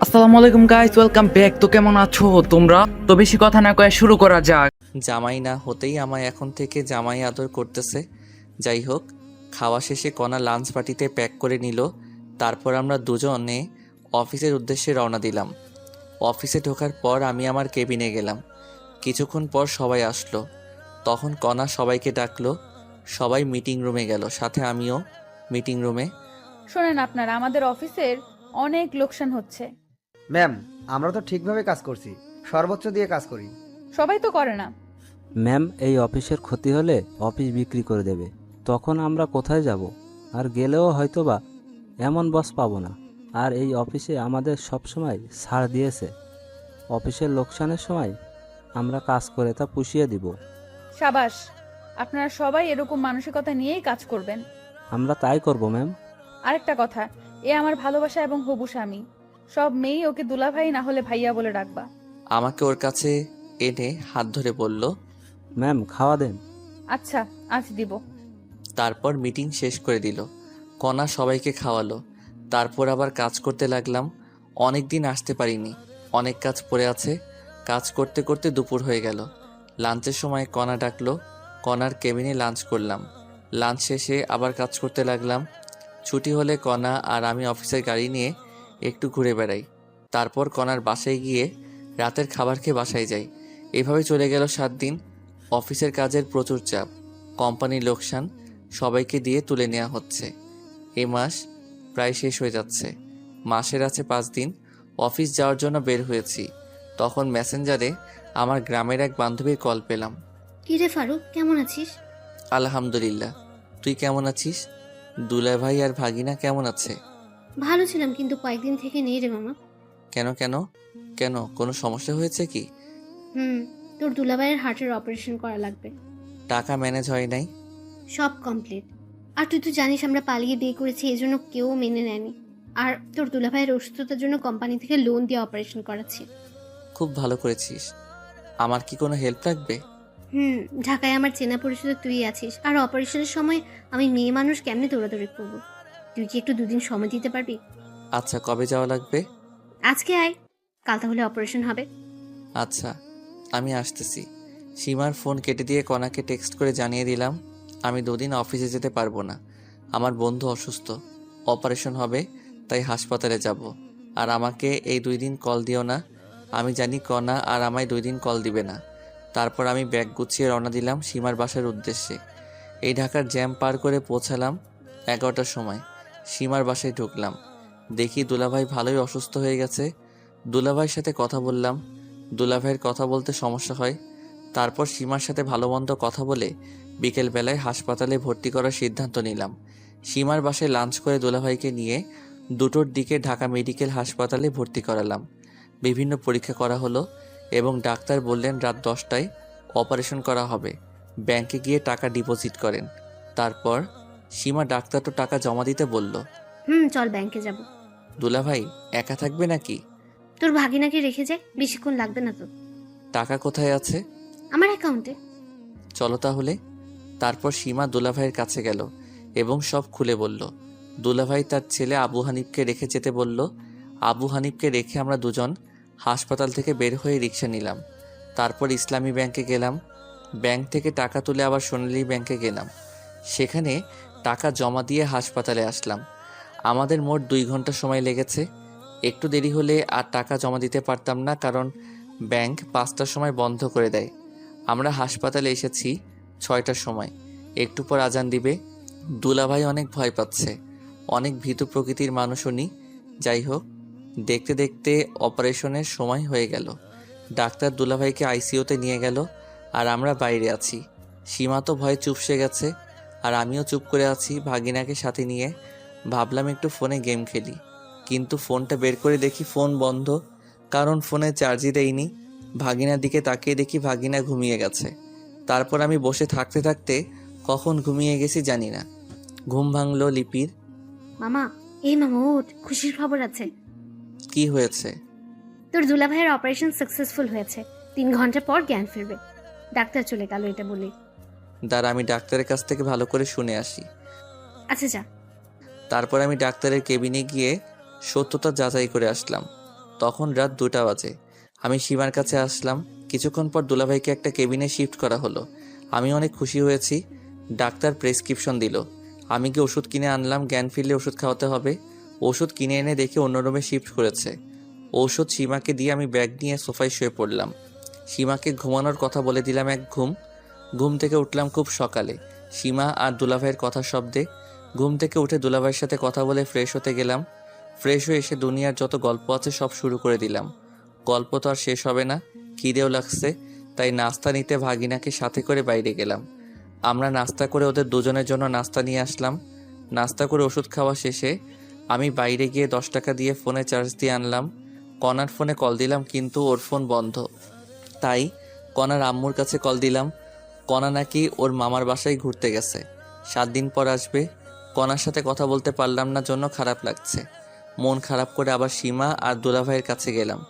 আসসালামু আলাইকুম guys, welcome back. তো কেমন আছো তোমরা? তো বেশি কথা না কয়ে শুরু করা যাক। জামাই না হতেই আমায় এখন থেকে জামাই আদর করতেছে। যাই হোক, খাওয়া শেষে কণা লাঞ্চ পার্টিতে প্যাক করে নিল। তারপর আমরা দুজনে অফিসের উদ্দেশ্যে রওনা দিলাম। অফিসে ঢোকার পর আমি আমার কেবিনে গেলাম। কিছুক্ষণ পর সবাই আসলো। তখন কণা সবাইকে ডাকলো। সবাই মিটিং রুমে গেল, সাথে আমিও মিটিং রুমে। শোনেন, আপনারা আমাদের অফিসের অনেক লোকসান হচ্ছে। ম্যাম, আমরা তো ঠিকভাবে কাজ করছি, সর্বোচ্চ দিয়ে কাজ করি। সবাই তো করে না। ম্যাম, এই অফিসের ক্ষতি হলে অফিস বিক্রি করে দেবে, তখন আমরা কোথায় যাব? আর গেলেও হয়তোবা এমন বস পাবো না। আর এই অফিসে আমাদের সবসময় ছাড় দিয়েছে। অফিসের লোকসানের সময় আমরা কাজ করে তা পুষিয়ে দিব। সাবাস, আপনারা সবাই এরকম মানসিকতা নিয়েই কাজ করবেন। আমরা তাই করব ম্যাম। আরেকটা কথা, এ আমার ভালোবাসা এবং হবু স্বামী। সব মেয়েই ওকে দুলাভাই না হলে ভাইয়া বলে ডাকবা। আমাকে ওর কাছে এনে হাত ধরে বলল, ম্যাম, খাওয়া দেন। আচ্ছা, আজ দিব। তারপর মিটিং শেষ করে দিল। কণা সবাইকে খাওয়ালো। তারপর আবার কাজ করতে লাগলাম। অনেক দিন আসতে পারিনি, অনেক কাজ পড়ে আছে। কাজ করতে করতে দুপুর হয়ে গেল। লাঞ্চের সময় কণা ডাকলো। কণার কেবিনে লাঞ্চ করলাম। লাঞ্চ শেষে আবার কাজ করতে লাগলাম। ছুটি হলে কণা আর আমি অফিসের গাড়ি নিয়ে একটু ঘুরে বেড়াই। তারপর কণার বাসায় গিয়ে রাতের খাবার খেয়ে বাসায় যাই। এভাবে চলে গেল 7 দিন। অফিসের কাজের প্রচুর চাপ, কোম্পানির লোকসান, সবাইকে দিয়ে তুলে নেওয়া হচ্ছে। এই মাস প্রায় শেষ হয়ে যাচ্ছে। মাসের আছে 5 দিন। অফিস যাওয়ার জন্য বের হয়েছি। তখন মেসেঞ্জারে আমার গ্রামের এক বান্ধবীর কল পেলাম। কি রে ফারুক, কেমন আছিস? আলহামদুলিল্লাহ, তুই কেমন আছিস? দুলা ভাই আর ভাগিনা কেমন আছে? ভালো ছিলাম, কিন্তু কয়েকদিন থেকে নেই রে মামা। কেন কেন কেন কোনো সমস্যা হয়েছে কি? তোর দুলাভাইয়ের হার্টের অপারেশন করা লাগবে। টাকা ম্যানেজ হয় নাই? সব কমপ্লিট। আর তুই তো জানিস আমরা পালিয়ে বিয়ে করেছি, এজন্য কেউ মেনে নেয়নি। আর তোর দুলাভাইয়ের অসুস্থতার জন্য কোম্পানি থেকে লোন দিয়ে অপারেশন করাচ্ছি। খুব ভালো করেছিস। আমার কি কোনো হেল্প লাগবে? ঢাকায় আমার চেনা পরিচিত তুই আছিস, আর অপারেশনের সময় আমি মেয়ে মানুষ কেমনে দৌড়াদৌড়ি করবো? তুই কি একটু 2 দিন সময় দিতে পারবি? আচ্ছা, কবে যাওয়া লাগবে? আজকে আয়, কাল তাহলে অপারেশন হবে। আচ্ছা, আমি আসতেছি। সীমার ফোন কেটে দিয়ে কণাকে টেক্সট করে জানিয়ে দিলাম আমি 2 দিন অফিসে যেতে পারবো না। আমার বন্ধু অসুস্থ, অপারেশন হবে, তাই হাসপাতালে যাব। আর আমাকে এই 2 দিন কল দিও না। আমি জানি কণা আর আমায় 2 দিন কল দিবে না। তারপর আমি ব্যাগ গুছিয়ে রওনা দিলাম সীমার বাসার উদ্দেশ্যে। এই ঢাকার জ্যাম পার করে পৌঁছালাম 11টার সময়। সীমার বাসায় ঢুকলাম, দেখি দুলাভাই ভালোই অসুস্থ হয়ে গেছে। দুলাভাইয়ের সাথে কথা বললাম। দুলাভাইয়ের কথা বলতে সমস্যা হয়। তারপর সীমার সাথে ভালো মন্দ কথা বলে বিকেলবেলায় হাসপাতালে ভর্তি করার সিদ্ধান্ত নিলাম। সীমার বাসায় লাঞ্চ করে দুলাভাইকে নিয়ে 2টোর দিকে ঢাকা মেডিকেল হাসপাতালে ভর্তি করালাম। বিভিন্ন পরীক্ষা করা হলো এবং ডাক্তার বললেন রাত 10টায় অপারেশন করা হবে। ব্যাংকে গিয়ে টাকা ডিপোজিট করেন। তারপর সীমা ডাক্তার তো টাকা জমা দিতে বলল। চল ব্যাংকে যাব। দুলাভাই একা থাকবে নাকি? তোর ভাগিনাকে রেখে যাই, বেশিক্ষণ লাগবে না তো। টাকা কোথায় আছে? আমার অ্যাকাউন্টে। চলো তাহলে। তারপর সীমা দুলাভাইয়ের কাছে গেল এবং সব খুলে বলল। দুলাভাই তার ছেলে আবু হানিফকে রেখে যেতে বলল। আবু হানিফকে রেখে আমরা দুজন হাসপাতাল থেকে বের হয়ে রিক্সা নিলাম। তারপর ইসলামী ব্যাংকে গেলাম। ব্যাংক থেকে টাকা তুলে আবার সোনালী ব্যাংকে গেলাম। সেখানে টাকা জমা দিয়ে হাসপাতালে আসলাম। আমাদের মোট 2 ঘন্টা সময় লেগেছে। একটু দেরি হলে আর টাকা জমা দিতে পারতাম না, কারণ ব্যাংক 5টার সময় বন্ধ করে দেয়। আমরা হাসপাতালে এসেছি 6টার সময়। একটু পর আজান দিবে। দুলাভাই অনেক ভয় পাচ্ছে, অনেক ভীতু প্রকৃতির মানুষ উনি। যাই হোক, দেখতে দেখতে অপারেশনের সময় হয়ে গেল। ডাক্তার দুলাভাইকে আইসিইউতে নিয়ে গেল আর আমরা বাইরে আছি। সীমা তো ভয়ে চুপসে গেছে আর আমিও চুপ করে আছি ভাগিনাকে সাথে নিয়ে। ভাবলাম একটু ফোনে গেম খেলি, কিন্তু ফোনটা বের করে দেখি ফোন বন্ধ, কারণ ফোনে চার্জই দেইনি। ভাগিনার দিকে তাকিয়ে দেখি ভাগিনা ঘুমিয়ে গেছে। তারপর আমি বসে থাকতে থাকতে কখন ঘুমিয়ে গেছি জানি না। ঘুম ভাঙলো লিপির। মামা, মামা ওঠ, খুশির খবর আছে। কি হয়েছে? তোর দুলাভাইয়ের অপারেশন সাকসেসফুল হয়েছে। 3 ঘন্টা পর জ্ঞান ফিরবে। ডাক্তার চলে গেল এটা বলে। দাঁড়া, আমি ডাক্তারের কাছ থেকে ভালো করে শুনে আসি। আচ্ছা যা। তারপর আমি ডাক্তারের কেবিনে গিয়ে সত্যতা যাচাই করে আসলাম। তখন রাত 2টা বাজে। আমি সীমার কাছে আসলাম। কিছুক্ষণ পর দুলাভাইকে একটা কেবিনে শিফট করা হলো। আমি অনেক খুশি হয়েছি। ডাক্তার প্রেসক্রিপশন দিল। আমি গিয়ে ওষুধ কিনে আনলাম। জ্ঞান ফিরলে ওষুধ খাওয়াতে হবে। ওষুধ কিনে এনে দেখে অন্য রুমে শিফট করেছে। ঔষধ সীমাকে দিয়ে আমি ব্যাগ নিয়ে সোফায় শুয়ে পড়লাম। সীমাকে ঘুমানোর কথা বলে দিলাম এক ঘুম। ঘুম থেকে উঠলাম খুব সকালে, সীমা আর দুলাভাইয়ের কথার শব্দে। ঘুম থেকে উঠে দুলাভাইয়ের সাথে কথা বলে ফ্রেশ হতে গেলাম। ফ্রেশ হয়ে এসে দুনিয়ার যত গল্প আছে সব শুরু করে দিলাম। গল্প তো আর শেষ হবে না, খিদেও লাগছে, তাই নাস্তা নিতে ভাগিনাকে সাথে করে বাইরে গেলাম। আমরা নাস্তা করে ওদের দুজনের জন্য নাস্তা নিয়ে আসলাম। নাস্তা করে ওষুধ খাওয়া শেষে আমি বাইরে গিয়ে 10 টাকা দিয়ে ফোনে চার্জ দিয়ে আনলাম। কনার ফোনে কল দিলাম, কিন্তু ওর ফোন বন্ধ। তাই কনার আম্মুর কাছে কল দিলাম। কনা নাকি ওর মামার বাসায় ঘুরতে গেছে, 7 দিন পর আসবে। কনার সাথে কথা বলতে পারলাম না জন্য খারাপ লাগছে। মন খারাপ করে আবার সীমা আর দুলাভাইয়ের কাছে গেলাম।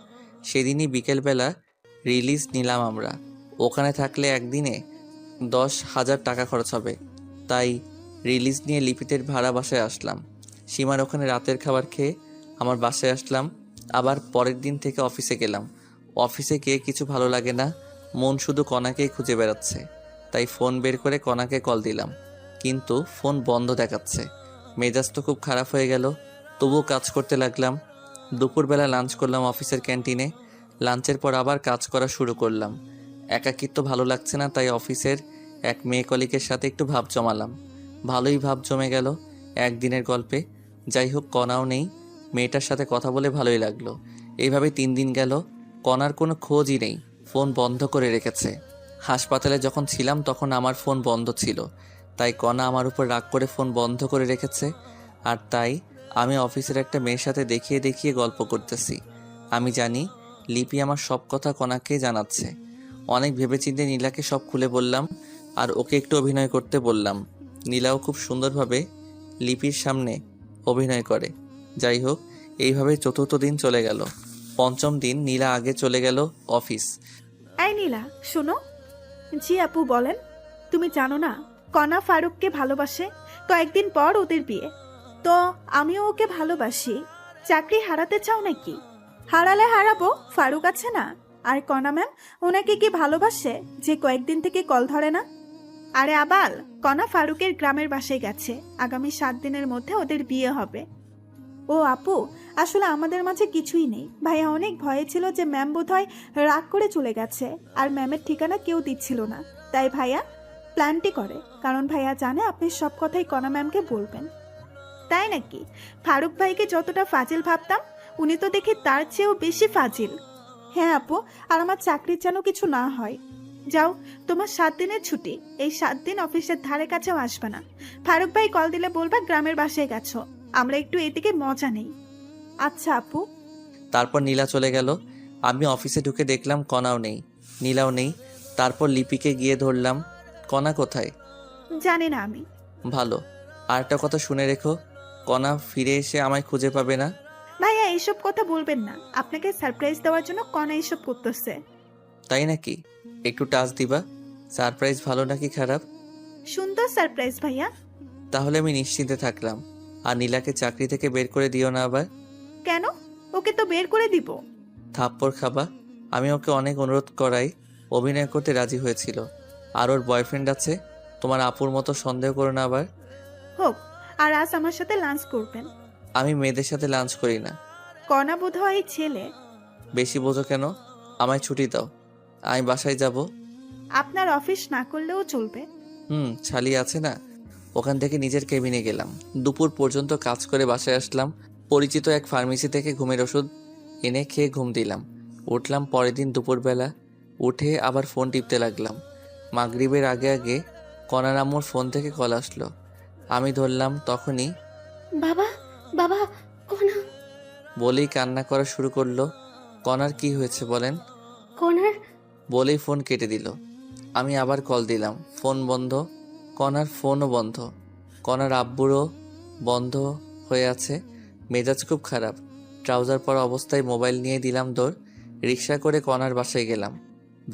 সেদিনই বিকেলবেলা রিলিজ নিলাম আমরা। ওখানে থাকলে একদিনে 10,000 টাকা খরচ হবে, তাই রিলিজ নিয়ে লিপিতের ভাড়া বাসায় আসলাম। সীমার ওখানে রাতের খাবার খেয়ে আমার বাসায় আসলাম। আবার পরের দিন থেকে অফিসে গেলাম। অফিসে গিয়ে কিছু ভালো লাগে না, মন শুধু কনাকেই খুঁজে বেড়াচ্ছে। তাই ফোন বের করে কনাকে কল দিলাম, কিন্তু ফোন বন্ধ দেখাচ্ছে। মেজাজ তো খুব খারাপ হয়ে গেল, তবুও কাজ করতে লাগলাম। দুপুরবেলা লাঞ্চ করলাম অফিসের ক্যান্টিনে। লাঞ্চের পর আবার কাজ করা শুরু করলাম। একাকিত্ব ভালো লাগছে না, তাই অফিসের এক মেয়ে কলিগের সাথে একটু ভাব জমালাম। ভালোই ভাব জমে গেল একদিনের গল্পে। যাই হোক, কনাও নেই, মেয়েটার সাথে কথা বলে ভালোই লাগলো। এইভাবে 3 দিন গেল, কনার কোনো খোঁজই নেই, ফোন বন্ধ করে রেখেছে। হাসপাতালে যখন ছিলাম তখন আমার ফোন বন্ধ ছিল, তাই কনা আমার উপর রাগ করে ফোন বন্ধ করে রেখেছে। আর তাই আমি অফিসের একটা মেয়ের সাথে দেখিয়ে দেখিয়ে গল্প করতেছি। আমি জানি লিপি আমার সব কথা কনাকে জানাচ্ছে। অনেক ভেবেচিন্তে নীলাকে সব খুলে বললাম, আর ওকে একটু অভিনয় করতে বললাম। নীলাও খুব সুন্দরভাবে লিপির সামনে অভিনয় করে। যাই হোক, এইভাবে 4র্থ দিন চলে গেল। 5ম দিন নীলা আগে চলে গেল অফিস। এই নীলা, শোনো। জি আপু, বলেন। তুমি জানো না কনা ফারুককে ভালোবাসে? কয়েকদিন পর ওদের বিয়ে। তো আমিও ওকে ভালোবাসি। চাকরি হারাতে চাও নাকি? হারালে হারাবো, ফারুক আছে না। আর কনা ম্যাম ওনাকে কি ভালোবাসে যে কয়েকদিন থেকে কল ধরে না? আরে আবাল, কনা ফারুকের গ্রামের বাসায় গেছে। আগামী 7 দিনের মধ্যে ওদের বিয়ে হবে। ও আপু, আসলে আমাদের মাঝে কিছুই নেই। ভাইয়া অনেক ভয়ে ছিল যে ম্যাম বোধহয় রাগ করে চলে গেছে, আর ম্যামের ঠিকানা কেউ দিচ্ছিল না। তাই ভাইয়া প্ল্যানটি করে, কারণ ভাইয়া জানে আপনি সব কথাই কনা ম্যামকে বলবেন। তাই নাকি? ফারুক ভাইকে যতটা ফাজিল ভাবতাম, উনি তো দেখি তার চেয়েও বেশি ফাজিল। হ্যাঁ আপু, আর আমার চাকরির যেন কিছু না হয়। যাও, তোমার 7 দিনের ছুটি। এই 7 দিন অফিসের ধারে কাছেও আসবে না। ফারুক ভাই কল দিলে বলবা গ্রামের বাসায় গেছো, আমরা একটু এদিকে মজা নেই। আচ্ছা আপু। তারপর নীলা চলে গেল। আমি অফিসে ঢুকে দেখলাম কনাও নেই, নীলাও নেই। তারপর লিপিকে গিয়ে ধরলাম। কনা কোথায়? জানি না আমি। ভালো। আর একটা কথা শুনে রেখো, কনা ফিরে এসে আমায় খুঁজে পাবে না। ভাইয়া এইসব কথা বলবেন না। আপনাকে সারপ্রাইজ দেওয়ার জন্য কনা এইসব করতেছে। তাই নাকি? একটু টাচ দিবা। সারপ্রাইজ ভালো নাকি খারাপ? সুন্দর সারপ্রাইজ ভাইয়া। তাহলে আমি নিশ্চিন্তে থাকলাম। আর নীলাকে চাকরি থেকে বের করে দিও না আবার। কেন? ওকে তো বের করে দিব। থাপ্পড় খাবা। আমি ওকে অনেক অনুরোধ করাই অভিনয় করতে রাজি হয়েছিল। আর ওর বয়ফ্রেন্ড আছে। তোমার আপুর মতো সন্দেহ করো না আবার। হোক, আর আজ আমার সাথে লাঞ্চ করবেন। আমি মেয়েদের সাথে লাঞ্চ করি না। কনা বোধহয় ছেলে। বেশি বোঝো কেন? আমায় ছুটি দাও, আমি বাসায় যাব। আপনার অফিস না করলেও চলবে। ছালি আছে না, ওখান থেকে নিজের কেবিনে গেলাম। দুপুর পর্যন্ত কাজ করে বাসায় আসলাম। পরিচিত এক ফার্মেসি থেকে ঘুমের ওষুধ এনে খেয়ে ঘুম দিলাম। উঠলাম পরের দিন দুপুরবেলা। উঠে আবার ফোন টিপতে লাগলাম। মাগরিবের আগে আগে কনার আম্মুর ফোন থেকে কল আসলো। আমি ধরলাম। তখনই বাবা, বাবা, কনা। বলেই কান্না করা শুরু করলো। কনার কি হয়েছে বলেন? কনার। বলেই ফোন কেটে দিল। আমি আবার কল দিলাম, ফোন বন্ধ। কনার ফোনও বন্ধ। কনার আব্বুরও বন্ধ হয়ে আছে। মেজাজ খুব খারাপ। ট্রাউজার পরা অবস্থায় মোবাইল নিয়ে দিলাম দৌড়। রিক্সা করে কনার বাসায় গেলাম।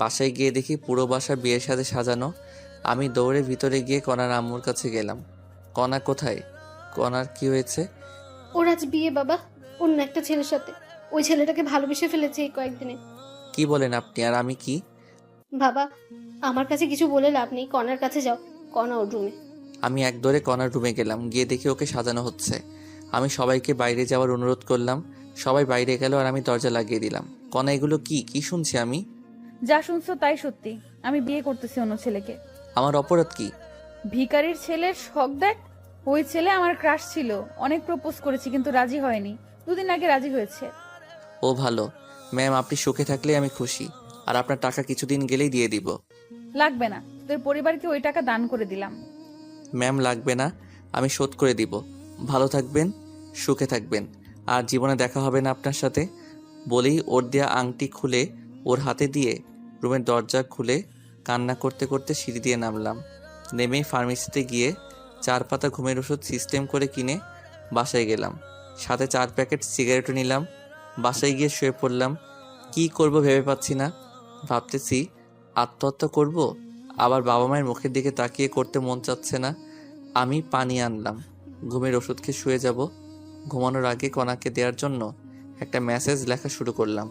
বাসায় গিয়ে দেখি পুরো বাসা বিয়ের সাথে সাজানো। আমি দৌড়ে ভিতরে গিয়ে কনার আম্মুর কাছে গেলাম। কনা কোথায়? কনার কি হয়েছে? ওর আজ বিয়ে বাবা, অন্য একটা ছেলের সাথে। ওই ছেলেটাকে ভালোবেসে ফেলেছে এই কয়েকদিনে। কি বলেন আপনি? আর আমি কি? বাবা, আমার কাছে কিছু বলে লাভ নেই, কনার কাছে যাও। কনা ওর রুমে। আমি একদরে কনার রুমে গেলাম, গিয়ে দেখি ওকে সাজানো হচ্ছে। আমি সবাইকে বাইরে যাওয়ার অনুরোধ করলাম, সবাই বাইরে গেল আর আমি দরজা লাগিয়ে দিলাম। কনা, এগুলো কি কি শুনছি আমি? যা শুনছো তাই সত্যি, আমি বিয়ে করতেছি অন্য ছেলেকে। আমার অপরাধ কি? ভিখারির ছেলের শখ দেখ। ওই ছেলে আমার ক্রাশ ছিল, অনেক প্রপোজ করেছি কিন্তু রাজি হয়নি, 2 দিন আগে রাজি হয়েছে। ও ভালো ম্যাম, আপনি সুখে থাকলে আমি খুশি। আর আপনার টাকা কিছুদিন গেলেই দিয়ে দিব। লাগবে না, তোর পরিবারকে ওই টাকা দান করে দিলাম। ম্যাম লাগবে না, আমি শোধ করে দিব। ভালো থাকবেন, সুখে থাকবেন, আর জীবনে দেখা হবে না আপনার সাথে। বলেই ওর দেয়া আংটি খুলে ওর হাতে দিয়ে রুমের দরজা খুলে কান্না করতে করতে সিঁড়ি দিয়ে নামলাম। নেমেই ফার্মেসিতে গিয়ে 4 পাতা ঘুমের ওষুধ সিস্টেম করে কিনে বাসায় গেলাম। সাথে 4 প্যাকেট সিগারেটও নিলাম। বাসায় গিয়ে শুয়ে পড়লাম। কি করব ভেবে পাচ্ছি না। ভাবতেছি আত্মহত্যা করব, আবার বাবা মায়ের মুখের দিকে তাকিয়ে করতে মন চাচ্ছে না। আমি পানি আনলাম, ঘুমের ওষুধ খেয়ে শুয়ে যাব। ঘুমানোর আগে কনাকে দেওয়ার জন্য একটা মেসেজ লেখা শুরু করলাম।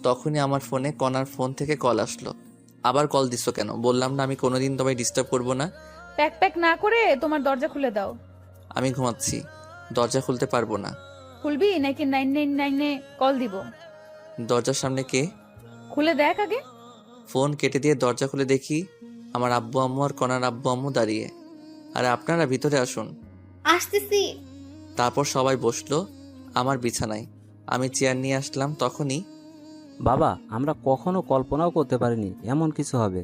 তখনই আমার ফোনে কনার ফোন থেকে কল আসলো। আবার কল দিছো কেন? বললাম না আমি কোনোদিন তোমায় ডিস্টার্ব করব না। প্যাক প্যাক না করে তোমার দরজা খুলে দাও। আমি ঘুমাচ্ছি, দরজা খুলতে পারবো না। খুলবি নাকি 999 কল দিব? দরজার সামনে কে? খুলে দেখ আগে। ফোন কেটে দিয়ে দরজা খুলে দেখি আমার আব্বু আম্মু আর কনার আব্বু আম্মু দাঁড়িয়ে। আরে আপনারা ভিতরে আসুন। আসতেছি। তারপর সবাই বসলো আমার বিছানায়। আমি চেয়ার নিয়ে আসলাম। তখনই বাবা, আমরা কখনো কল্পনাও করতে পারিনি এমন কিছু হবে।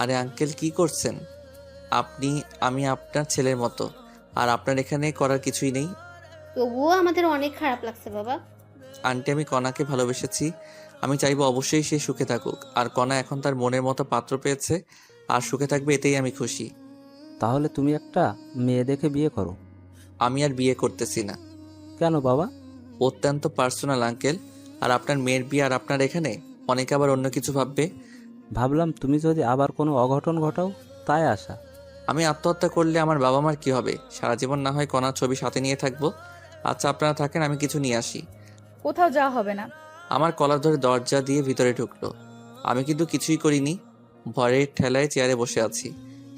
আরে আঙ্কেল, কি করছেন আপনি? আমি আপনার ছেলের মতো, আর আপনার এখানে করার কিছুই নেই। তবুও আমাদের অনেক খারাপ লাগছে বাবা। আন্টি, আমি কনাকে ভালোবেসেছি। আমি চাইবো অবশ্যই সে সুখে থাকুক। আর কনা এখন তার মনের মতো পাত্র পেয়েছে আর সুখে থাকবে, এতেই আমি খুশি। তাহলে তুমি একটা মেয়ে দেখে বিয়ে করো। আমি আর বিয়ে করতেছি না। কেন বাবা? অত্যন্ত পার্সোনাল আঙ্কেল। আর আপনার মেয়ের বিয়ে আর আপনার এখানে, অনেকে আবার অন্য কিছু ভাববে। ভাবলাম তুমি যদি আবার কোনো অঘটন ঘটাও, তাই আশা। আমি আত্মহত্যা করলে আমার বাবা মার কি হবে? সারা জীবন না হয় কনার ছবি সাথে নিয়ে থাকবো। আচ্ছা আপনারা থাকেন, আমি কিছু নিয়ে আসি। কোথাও যাওয়া হবে না। আমার কলার ধরে দরজা দিয়ে ভিতরে ঢুকলো। আমি কিন্তু কিছুই করিনি, ভয়ের ঠেলায় চেয়ারে বসে আছি।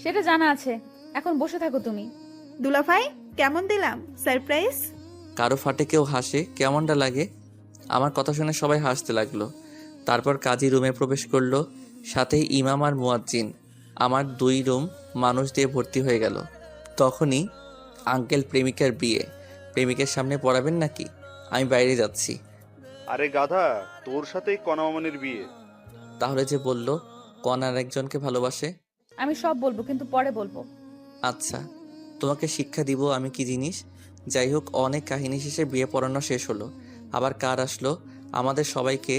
সেটা জানা আছে, এখন বসে থাকো তুমি। দুলাভাই, কেমন দিলাম সারপ্রাইজ? কারো ফাটে কেউ হাসে, কেমনটা লাগে? আমার কথা শুনে সবাই হাসতে লাগলো। তারপর কাজী রুমে প্রবেশ করলো, সাথেই ইমাম আর মুয়াজ্জিন। আমার 2 রুম মানুষ দিয়ে ভর্তি হয়ে গেল। তখনই আঙ্কেল, প্রেমিকার বিয়ে, প্রেমিকের সামনে পড়াবেন নাকি? আমি বাইরে যাচ্ছি। আরে গাধা, তোর সাথেই কণা মামনির বিয়ে। তাহলে যে বলল কনার একজনকে ভালোবাসে। আমি সব বলবো, কিন্তু পরে বলবো। আচ্ছা, তোমাকে শিক্ষা দিব আমি কি জিনিস। যাই হোক, অনেক কাহিনী শেষে বিয়ে পড়ানো শেষ হলো। আবার কার আসলো, আমাদের সবাইকে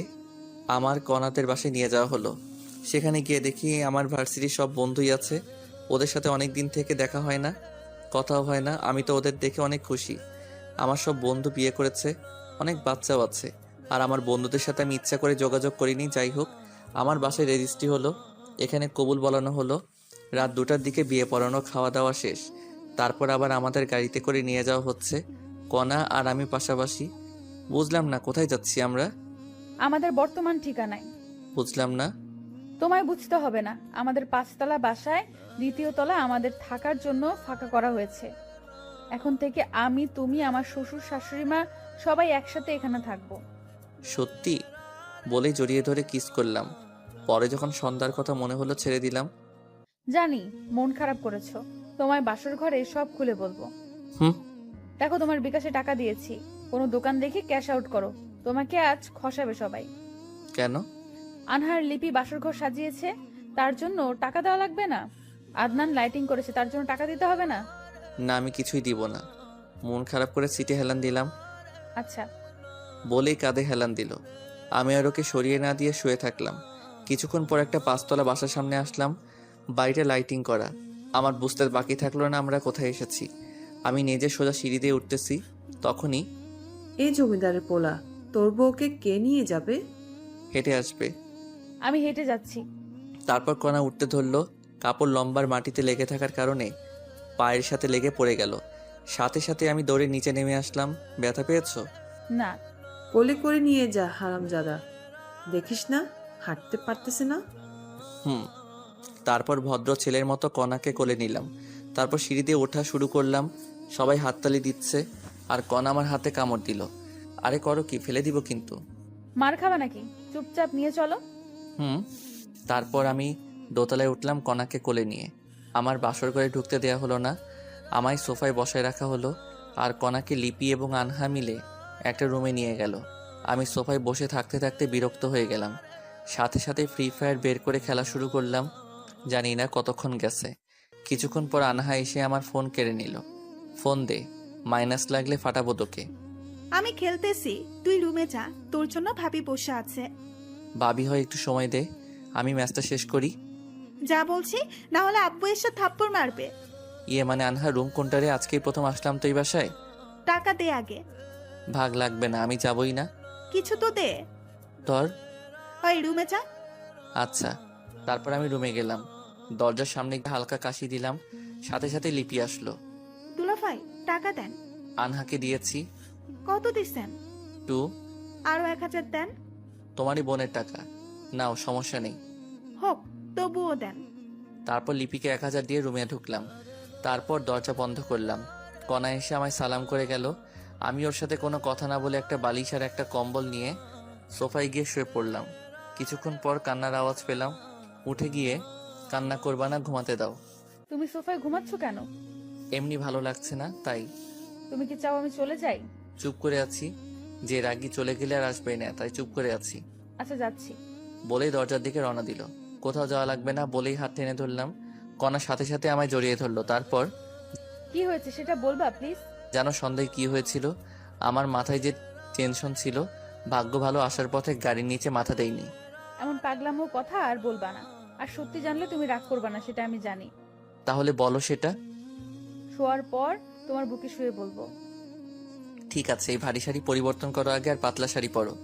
আমার কনাতের বাসায় নিয়ে যাওয়া হলো। সেখানে গিয়ে দেখি আমার ভার্সিটির সব বন্ধুই আছে। ওদের সাথে অনেক দিন থেকে দেখা হয় না, কথাও হয় না। আমি তো ওদের দেখে অনেক খুশি। আমার সব বন্ধু বিয়ে করেছে, অনেক বাচ্চাও আছে। আর আমার বন্ধুদের সাথে আমি ইচ্ছা করে যোগাযোগ করিনি। যাই হোক, আমার বাসায় রেজিস্ট্রি হলো, এখানে কবুল বলানো হলো। রাত 2টার দিকে বিয়ে পড়ানো, খাওয়া দাওয়া শেষ। তারপর আবার আমাদের গাড়িতে করে নিয়ে যাওয়া হচ্ছে, কণা আর আমি পাশাপাশি। বুঝলাম না কোথায় যাচ্ছি আমরা। আমাদের বর্তমান ঠিকানায়। বুঝলাম না। তোমায় বুঝতে হবে না, আমাদের 5তলা বাসায় 2য় তলা আমাদের থাকার জন্য ফাঁকা করা হয়েছে। এখন থেকে আমি, তুমি, আমার শ্বশুর শাশুড়ি মা সবাই একসাথে এখানে থাকবো। সত্যি? বলেই জড়িয়ে ধরে কিস করলাম। পরে যখন সন্ধ্যার কথা মনে হলো ছেড়ে দিলাম। জানি মন খারাপ করেছো, তোমায় বাসর ঘরে সব খুলে বলবো। হুম। দেখো, তোমার বিকাশে টাকা দিয়েছি, কোনো দোকান দেখে ক্যাশ আউট করো, তোমাকে আজ খসাবে সবাই। কেন? আনহার লিপি বাসর ঘর সাজিয়েছে, তার জন্য টাকা দেওয়া লাগবে না? আদনান লাইটিং করেছে, তার জন্য টাকা দিতে হবে না? না, আমি কিছুই দিব না। মন খারাপ করে সিটে হেলান দিলাম। আচ্ছা। বলেই কাঁধে হেলান দিল। আমি আর ওকে সরিয়ে না দিয়ে শুয়ে থাকলাম। কিছুক্ষণ পর একটা 5তলা বাসার সামনে আসলাম, বাড়িটা লাইটিং করা। আমার বুঝতে বাকি থাকলো না আমরা কোথায় এসেছি। আমি নিজে সোজা সিঁড়ি দিয়ে উঠতেছি, তখনই এই জমিদারের পোলা, তোর বউকে কে নিয়ে যাবে? হেঁটে আসবে। আমি হেঁটে যাচ্ছি। তারপর কণা উঠতে ধরলো। কাপড় লম্বার মাটিতে লেগে থাকার কারণে পায়ের সাথে লেগে পড়ে গেল। সাথে সাথে আমি দৌড়ে নিচে নেমে আসলাম। ব্যথা পেয়েছো? না। কোলে করে নিয়ে যা হারামজাদা। দেখিস না হাঁটতে পারতেছে না। হুম। তারপর ভদ্র ছেলের মতো কণাকে কোলে নিলাম। তারপর সিঁড়ি দিয়ে ওঠা শুরু করলাম। সবাই হাততালি দিচ্ছে আর কণা আমার হাতে কামড় দিল। আরে করো কি, ফেলে দিব কিন্তু। মার খাবা নাকি? চুপচাপ নিয়ে চলো। হুম। তারপর আমি দোতলায় উঠলাম কণাকে কোলে নিয়ে। আমার বাসর ঘরে ঢুকতে দেয়া হলো না, আমায় সোফায় বসায় রাখা হলো আর কণাকে লিপি এবং আনহা মিলে একটা রুমে নিয়ে গেল। আমি সোফায় বসে থাকতে থাকতে বিরক্ত হয়ে গেলাম। সাথে সাথে ফ্রি ফায়ার বের করে খেলা শুরু করলাম। জানি না কতক্ষণ গেছে। কিছুক্ষণ পর আনহা এসে আমার ফোন কেড়ে নিল। ফোন দে, মাইনাস লাগলে ফাটাবো তোকে। আমি খেলতেছি, তুই রুমে যা, তোর জন্য ভাবি বসে আছে। ভাবি হয় একটু সময় দে, আমি ম্যাচটা শেষ করি। যা বলছি, না হলে আব্বু এসে থাপ্পড় মারবে। ইয়ে মানে আনহা, রুম কোনটারে? আজকেই প্রথম আসলাম তো এই বাসায়। টাকা দে আগে। ভাগ লাগবে না, আমি যাবই না। কিছু তো দে। ধর। ওই রুমে যা। আচ্ছা। তারপর আমি রুমে গেলাম, দরজার সামনে গিয়ে হালকা কাশি দিলাম। সাথে সাথে লিপি আসলো। দুলাভাই টাকা দেন। আনহাকে দিয়েছি। কত দিছেন? 2। আরো 1000 দেন। তোমারই বোনের টাকা, নাও, সমস্যা নেই। হোক, তবুও দেন। তারপর লিপিকে 1000 দিয়ে রুমে ঢুকলাম। তারপর দরজা বন্ধ করলাম। কণা এসে আমায় সালাম করে গেল। আমি ওর সাথে কোনো কথা না বলে একটা বালিশ আর একটা কম্বল নিয়ে সোফায় গিয়ে শুয়ে পড়লাম। কিছুক্ষণ পর কান্নার আওয়াজ পেলাম। উঠে গিয়ে, কান্না করবা না, ঘুমাতে দাও। তুমি সোফায় ঘুমাচ্ছ কেন? এমনি ভালো লাগছে না তাই। তুমি কি চাও আমি চলে যাই? চুপ করে আছি, যে রাগী চলে গেলে আর আসবেই না, তাই চুপ করে আছি। আচ্ছা যাচ্ছি। বলেই দরজার দিকে রওনা দিল। কোথাও যাওয়া লাগবে না বলেই হাত টেনে ধরলাম। কণার সাথে সাথে আমায় জড়িয়ে ধরলো। তারপর কি হয়েছে সেটা বলবা প্লিজ? জানো সন্ধ্যায় কি হয়েছিল? আমার মাথায় যে টেনশন ছিল, ভাগ্য ভালো আসার পথে গাড়ির নিচে মাথা দেইনি। এমন পাগলামো কথা আর বলবা না। আর সত্যি জানলে তুমি রাগ করবা না, সেটা আমি জানি। তাহলে বলো সেটা। শোয়ার পর তোমার বুকে শুয়ে বলবো। ঠিক আছে, এই ভারী শাড়ি পরিবর্তন করো আগে, আর পাতলা শাড়ি পরো।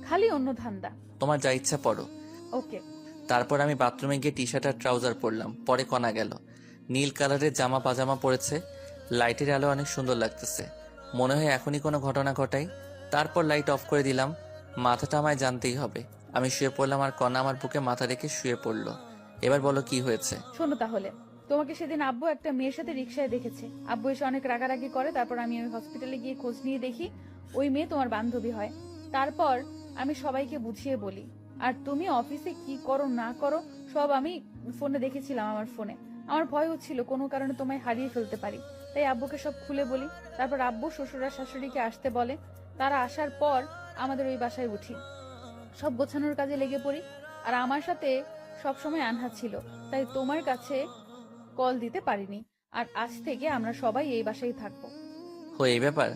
খালি অন্য ধান্দা। তোমার যা ইচ্ছা পরো। ওকে। তারপর আমি বাথরুমে গিয়ে টি শার্ট আর ট্রাউজার পরলাম। পরে কণা গেল। নীল কালারের জামা পাজামা পরেছে, লাইটের আলো অনেক সুন্দর লাগতেছে। মনে হয় এখনই কোনো ঘটনা ঘটাই। তারপর লাইট অফ করে দিলাম। মাথাটা আমায় জানতেই হবে। আমি শুয়ে পড়লাম আর কণা আমার বুকে মাথা রেখে শুয়ে পড়লো। এবার বলো কি হয়েছে। শোনো তাহলে, তোমাকে সেদিন আব্বু একটা মেয়ের সাথে রিক্সায় দেখেছে। আব্বু এসে অনেক রাগারাগি করে। তারপর আমি হসপিটালে গিয়ে খোঁজ নিয়ে দেখি ওই মেয়ে তোমার বান্ধবী হয়। তারপর আমি সবাইকে বুঝিয়ে বলি। আর তুমি অফিসে কি করো না করো সব আমি ফোনে দেখেছিলাম, আমার ফোনে। আমার ভয় হচ্ছিল কোনো কারণে তোমায় হারিয়ে ফেলতে পারি, তাই আব্বুকে সব খুলে বলি। তারপর আব্বু শ্বশুর আর শাশুড়িকে আসতে বলে। তারা আসার পর আমাদের ওই বাসায় উঠি, সব গোছানোর কাজে লেগে পড়ি। আর আমার সাথে সবসময় আনহা ছিল, তাই তোমার কাছে কল দিতে পারিনি। আর আজ থেকে আমরা সবাই এই বাসায় থাকবো। এই ব্যাপার।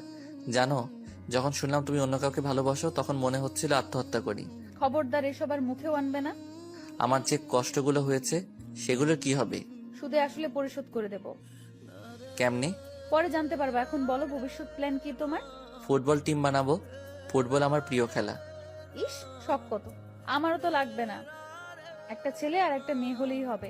জানো, যখন শুনলাম তুমি অন্য কাউকে ভালোবাসো, তখন মনে হচ্ছিল আত্মহত্যা করি। খবরদার এসব আর মুখেও আনবে না। আমার যে কষ্টগুলো হয়েছে সেগুলোর কি হবে? সুদে আসলে পরিশোধ করে দেব। কেমনে? পরে জানতে পারবো। এখন বলো ভবিষ্যৎ প্ল্যান কি তোমার? ফুটবল টিম বানাবো। ফুটবল আমার প্রিয় খেলা। ইস, শখ কত! আমারও তো লাগবে না, একটা ছেলে আর একটা মেয়ে হলেই হবে।